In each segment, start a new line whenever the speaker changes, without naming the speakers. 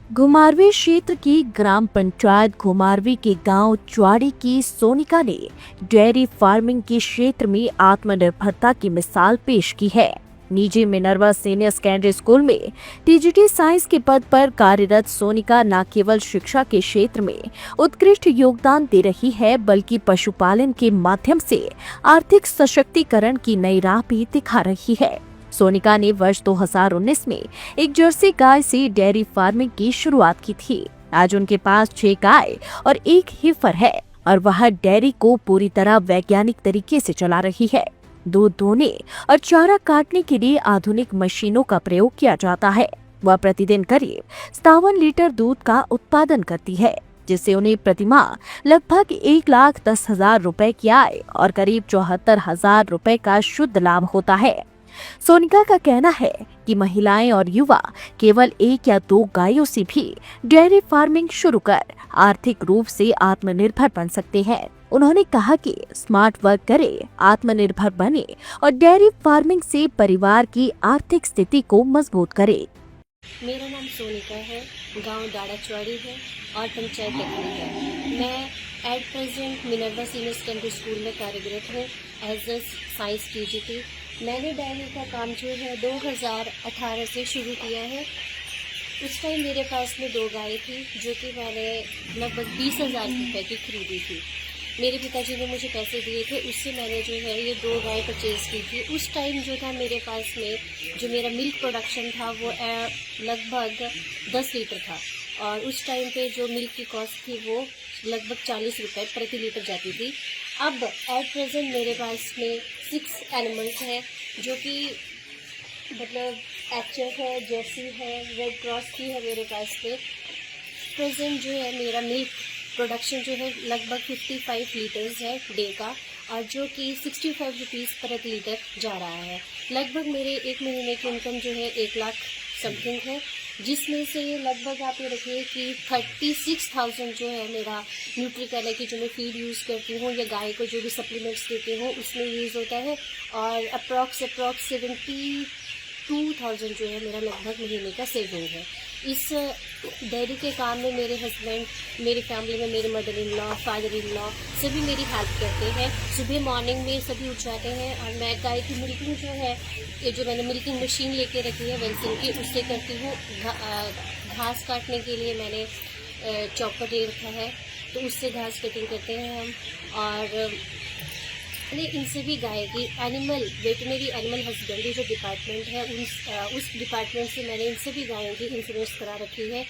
घुमारवी क्षेत्र की ग्राम पंचायत घुमारवी के गांव चुआड़ी की सोनिका ने डेयरी फार्मिंग के क्षेत्र में आत्मनिर्भरता की मिसाल पेश की है। निजी मिनर्वा सीनियर सेकेंडरी स्कूल में टीजीटी साइंस के पद पर कार्यरत सोनिका न केवल शिक्षा के क्षेत्र में उत्कृष्ट योगदान दे रही है, बल्कि पशुपालन के माध्यम से आर्थिक सशक्तिकरण की नई राह भी दिखा रही है। सोनिका ने वर्ष 2019 में एक जर्सी गाय से डेयरी फार्मिंग की शुरुआत की थी। आज उनके पास 6 गाय और 1 हीफर है और वह डेयरी को पूरी तरह वैज्ञानिक तरीके से चला रही है। दूध दोहने और चारा काटने के लिए आधुनिक मशीनों का प्रयोग किया जाता है। वह प्रतिदिन करीब 57 लीटर दूध का उत्पादन करती है, जिससे उन्हें प्रतिमाह लगभग 1,10,000 रुपए की आय और करीब 74,000 रुपए का शुद्ध लाभ होता है। सोनिका का कहना है कि महिलाएं और युवा केवल 1 या 2 गायों से भी डेयरी फार्मिंग शुरू कर आर्थिक रूप से आत्मनिर्भर बन सकते हैं। उन्होंने कहा कि स्मार्ट वर्क करे, आत्मनिर्भर बने और डेयरी फार्मिंग से परिवार की आर्थिक स्थिति को मजबूत करे।
मेरा नाम सोनिका है, गांव दाड़ा चुआड़ी है और पंचायत टकली है। मैं at present Minerva senior secondary school में कार्यरत हूँ एज अ साइंस टीजीटी। मैंने डेयरी का काम जो है 2018 से शुरू किया है। उस टाइम मेरे पास में 2 गाय थी, जो कि मैंने लगभग 20,000 रुपये की खरीदी थी। मेरे पिताजी ने मुझे पैसे दिए थे, उससे मैंने जो है ये 2 गाय परचेज़ की थी। उस टाइम जो था मेरे पास में जो मेरा मिल्क प्रोडक्शन था वो लगभग 10 लीटर था और उस टाइम पे जो मिल्क की कॉस्ट थी वो लगभग 40 रुपये प्रति लीटर जाती थी। अब एट प्रेजेंट मेरे पास में 6 एनिमल्स हैं, जो कि मतलब एचएफ है, जर्सी है, रेड क्रॉस की है मेरे पास में। प्रेजेंट जो है मेरा मिल्क प्रोडक्शन जो है लगभग 55 लीटर्स है डे का, और जो कि 65 रुपीज़ प्रति लीटर जा रहा है। लगभग मेरे 1 महीने की इनकम जो है 1 लाख समथिंग है, जिसमें से लगभग आप ये रखिए कि 36,000 जो है मेरा न्यूट्रिकैला की जो मैं फीड यूज़ करती हूँ या गाय को जो भी सप्लीमेंट्स देती हूँ उसमें यूज़ होता है, और अप्रॉक्स 72,000 जो है मेरा लगभग महीने का सेविंग है। इस डेयरी के काम में मेरे हस्बैंड, मेरी फैमिली में मेरे mother in law, father in law सभी मेरी हेल्प करते हैं। सुबह मॉर्निंग में सभी उठ जाते हैं और मैं गाय की मिल्किंग जो है, ये जो मैंने मिल्किंग मशीन लेके रखी है वेल्सन की, उससे करती हूँ। घास काटने के लिए मैंने चॉपर ले रखा है, तो उससे घास कटिंग करते हैं हम। और इन सभी गाय की वेटनरी एनिमल हस्बेंड्री जो डिपार्टमेंट है उस डिपार्टमेंट से मैंने इन सभी गायों की इंश्योरेंस करा रखी है।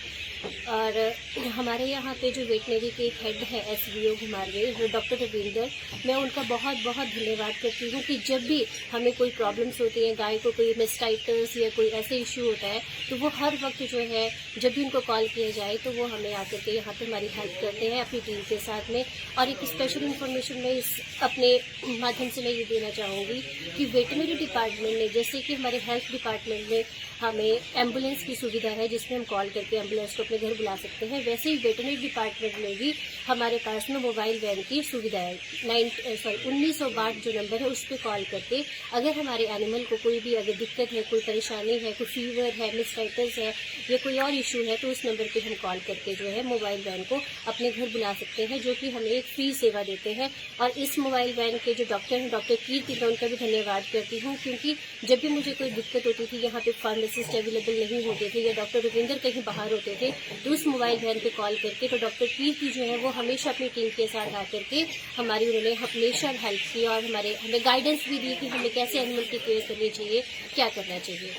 और हमारे यहाँ पे जो वेटनरी के हेड है एसवीओ घुमारवी, जो डॉक्टर रविंदर, मैं उनका बहुत बहुत धन्यवाद करती हूँ कि जब भी हमें कोई प्रॉब्लम्स होती हैं, गाय को कोई मेस्टाइटिस या कोई ऐसे इशू होता है, तो वो हर वक्त जो है जब भी उनको कॉल किया जाए तो वो हमें आकर के यहाँ पे हमारी हेल्प करते हैं अपनी टीम के साथ में। और एक स्पेशल इन्फॉर्मेशन मैं इस अपने माध्यम से मैं ये देना चाहूँगी कि वेटनरी डिपार्टमेंट ने, जैसे कि हमारे हेल्थ डिपार्टमेंट में हमें एम्बुलेंस की सुविधा है जिसमें हम कॉल करके एम्बुलेंस को अपने घर बुला सकते हैं, वैसे ही वेटनरी डिपार्टमेंट में भी हमारे पास में मोबाइल वैन की सुविधा है। 1962 जो नंबर है उस पर कॉल करके अगर हमारे एनिमल को कोई भी अगर दिक्कत है, कोई परेशानी है, कोई फीवर है, मेस्टाइटिस है या कोई और इशू है, तो उस नंबर पे हम कॉल करके जो है मोबाइल वैन को अपने घर बुला सकते हैं, जो कि हमें एक फ्री सेवा देते हैं। और इस मोबाइल वैन के जो डॉक्टर हैं, डॉक्टर कीर्ति, मैं उनका भी धन्यवाद करती हूँ, क्योंकि जब भी मुझे कोई दिक्कत होती थी, यहाँ पे फार्मासिस्ट अवेलेबल नहीं होते थे या डॉक्टर रविंदर कहीं बाहर होते थे, तो उस मोबाइल वैन पे कॉल करके तो डॉक्टर कीर्ति जो है वो हमेशा अपनी टीम के साथ आकर के उन्होंने हमेशा हेल्प की और हमें गाइडेंस भी दी कि हमें कैसे एनिमल की केयर करनी चाहिए, क्या करना चाहिए।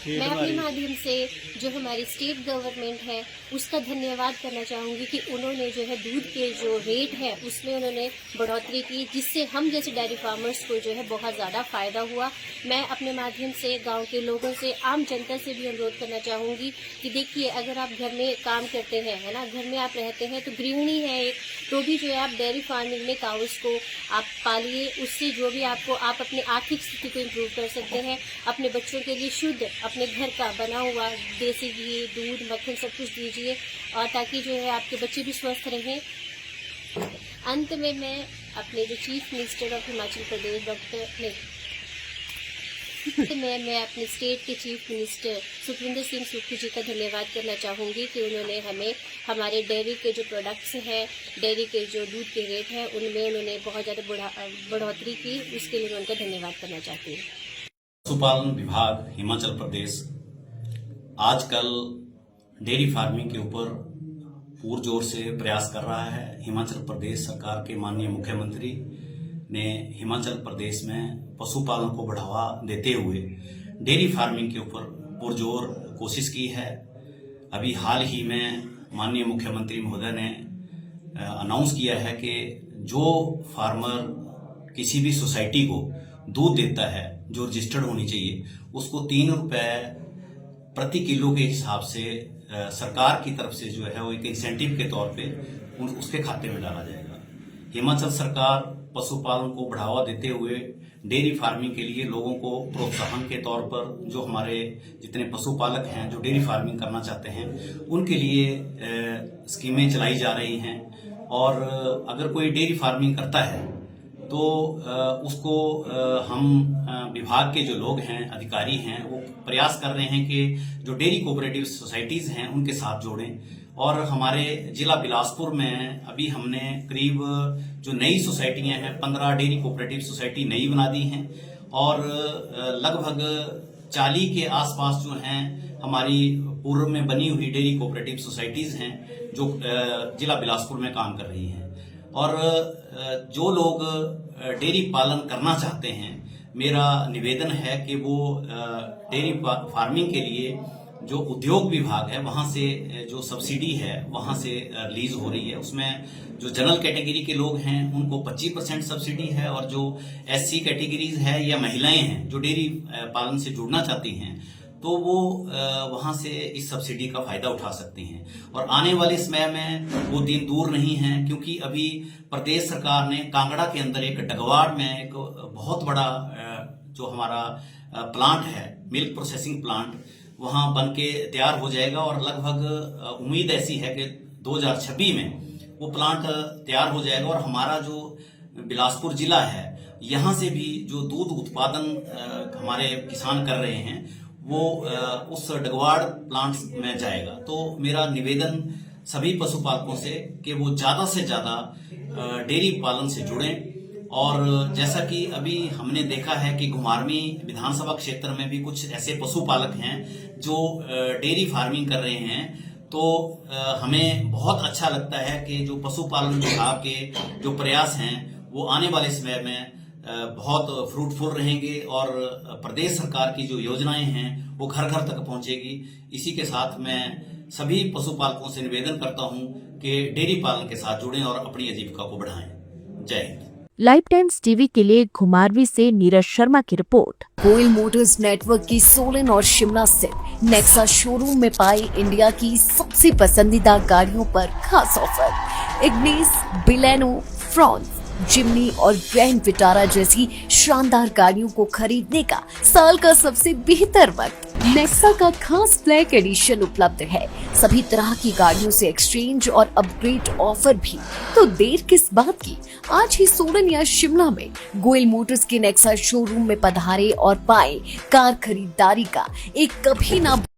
मैं अपने माध्यम से जो हमारी स्टेट गवर्नमेंट है उसका धन्यवाद करना चाहूँगी कि उन्होंने जो है दूध के जो रेट है उसमें उन्होंने बढ़ोतरी की, जिससे हम जैसे डेयरी फार्मर्स को जो है बहुत ज़्यादा फ़ायदा हुआ। मैं अपने माध्यम से गांव के लोगों से, आम जनता से भी अनुरोध करना चाहूँगी कि देखिए, अगर आप घर में काम करते हैं, है ना, घर में आप रहते हैं, तो गृहिणी है एक, तो भी जो है आप डेयरी फार्मिंग में काउस को आप पालिए, उससे जो भी आप अपनी आर्थिक स्थिति को इम्प्रूव कर सकते हैं। अपने बच्चों के लिए शुद्ध अपने घर का बना हुआ देसी घी, दूध, मक्खन सब कुछ दीजिए, और ताकि जो है आपके बच्चे भी स्वस्थ रहें। अंत में मैं अपने जो chief minister of Himachal Pradesh तो मैं अपने स्टेट के चीफ मिनिस्टर सुखविंदर सिंह सुक्खू जी का धन्यवाद करना चाहूँगी कि उन्होंने हमें हमारे डेयरी के जो प्रोडक्ट्स हैं, डेयरी के जो दूध के रेट हैं, उनमें उन्होंने बहुत ज़्यादा बढ़ोतरी की। उसके लिए मैं उनका धन्यवाद करना चाहती हूँ।
पशुपालन विभाग हिमाचल प्रदेश आजकल डेयरी फार्मिंग के ऊपर पुरजोर से प्रयास कर रहा है। हिमाचल प्रदेश सरकार के माननीय मुख्यमंत्री ने हिमाचल प्रदेश में पशुपालन को बढ़ावा देते हुए डेयरी फार्मिंग के ऊपर पुरजोर कोशिश की है। अभी हाल ही में माननीय मुख्यमंत्री महोदय ने अनाउंस किया है कि जो फार्मर किसी भी सोसाइटी को दूध देता है जो रजिस्टर्ड होनी चाहिए, उसको 3 रुपए प्रति किलो के हिसाब से सरकार की तरफ से जो है वो एक इंसेंटिव के तौर पे उसके खाते में डाला जाएगा। हिमाचल सरकार पशुपालन को बढ़ावा देते हुए डेयरी फार्मिंग के लिए लोगों को प्रोत्साहन के तौर पर जो हमारे जितने पशुपालक हैं जो डेयरी फार्मिंग करना चाहते हैं उनके लिए स्कीमें चलाई जा रही हैं। और अगर कोई डेयरी फार्मिंग करता है तो उसको हम विभाग के जो लोग हैं, अधिकारी हैं, वो प्रयास कर रहे हैं कि जो डेयरी कोऑपरेटिव सोसाइटीज हैं उनके साथ जोड़ें। और हमारे जिला बिलासपुर में अभी हमने करीब जो नई सोसाइटियां हैं 15 डेयरी कोऑपरेटिव सोसाइटी नई बना दी हैं और लगभग 40 के आसपास जो हैं हमारी पूर्व में बनी हुई डेयरी कोऑपरेटिव सोसाइटीज हैं जो जिला बिलासपुर में काम कर रही हैं। और जो लोग डेयरी पालन करना चाहते हैं, मेरा निवेदन है कि वो डेयरी फार्मिंग के लिए जो उद्योग विभाग है वहां से जो सब्सिडी है वहां से रिलीज हो रही है, उसमें जो जनरल कैटेगरी के लोग हैं उनको 25% सब्सिडी है और जो SC कैटेगरीज है या महिलाएं हैं जो डेयरी पालन से जुड़ना चाहती हैं तो वो वहां से इस सब्सिडी का फायदा उठा सकती हैं। और आने वाले समय में वो दिन दूर नहीं है, क्योंकि अभी प्रदेश सरकार ने कांगड़ा के अंदर एक डगवाड़ में एक बहुत बड़ा जो हमारा प्लांट है, मिल्क प्रोसेसिंग प्लांट, वहां बन के तैयार हो जाएगा और लगभग उम्मीद ऐसी है कि 2026 में वो प्लांट तैयार हो जाएगा। और हमारा जो बिलासपुर जिला है यहाँ से भी जो दूध उत्पादन हमारे किसान कर रहे हैं वो उस डगवाड़ प्लांट में जाएगा। तो मेरा निवेदन सभी पशुपालकों से कि वो ज्यादा से ज्यादा डेयरी पालन से जुड़ें। और जैसा कि अभी हमने देखा है कि घुमारवी विधानसभा क्षेत्र में भी कुछ ऐसे पशुपालक हैं जो डेयरी फार्मिंग कर रहे हैं, तो हमें बहुत अच्छा लगता है कि जो पशुपालन विभाग के जो प्रयास हैं वो आने वाले समय में बहुत फ्रूटफुल रहेंगे और प्रदेश सरकार की जो योजनाएं हैं वो घर घर तक पहुंचेगी। इसी के साथ मैं सभी पशुपालकों से निवेदन करता हूं कि डेयरी पालन के साथ जुड़ें और अपनी आजीविका को बढ़ाएं। जय हिंद।
लाइव टाइम्स टीवी के लिए घुमारवी से नीरज शर्मा की रिपोर्ट।
गोयल मोटर्स नेटवर्क की सोलन और शिमला स्थित नेक्सा शोरूम में पाई इंडिया की सबसे पसंदीदा गाड़ियों पर खास ऑफर। इग्निस, बिलेनो, फ्रॉन्स, जिम्नी और ग्रैंड विटारा जैसी शानदार गाड़ियों को खरीदने का साल का सबसे बेहतर वक्त। नेक्सा का खास ब्लैक एडिशन उपलब्ध है। सभी तरह की गाड़ियों से एक्सचेंज और अपग्रेड ऑफर भी। तो देर किस बात की, आज ही सोलन या शिमला में गोयल मोटर्स के नेक्सा शोरूम में पधारे और पाएं कार खरीदारी का एक कभी ना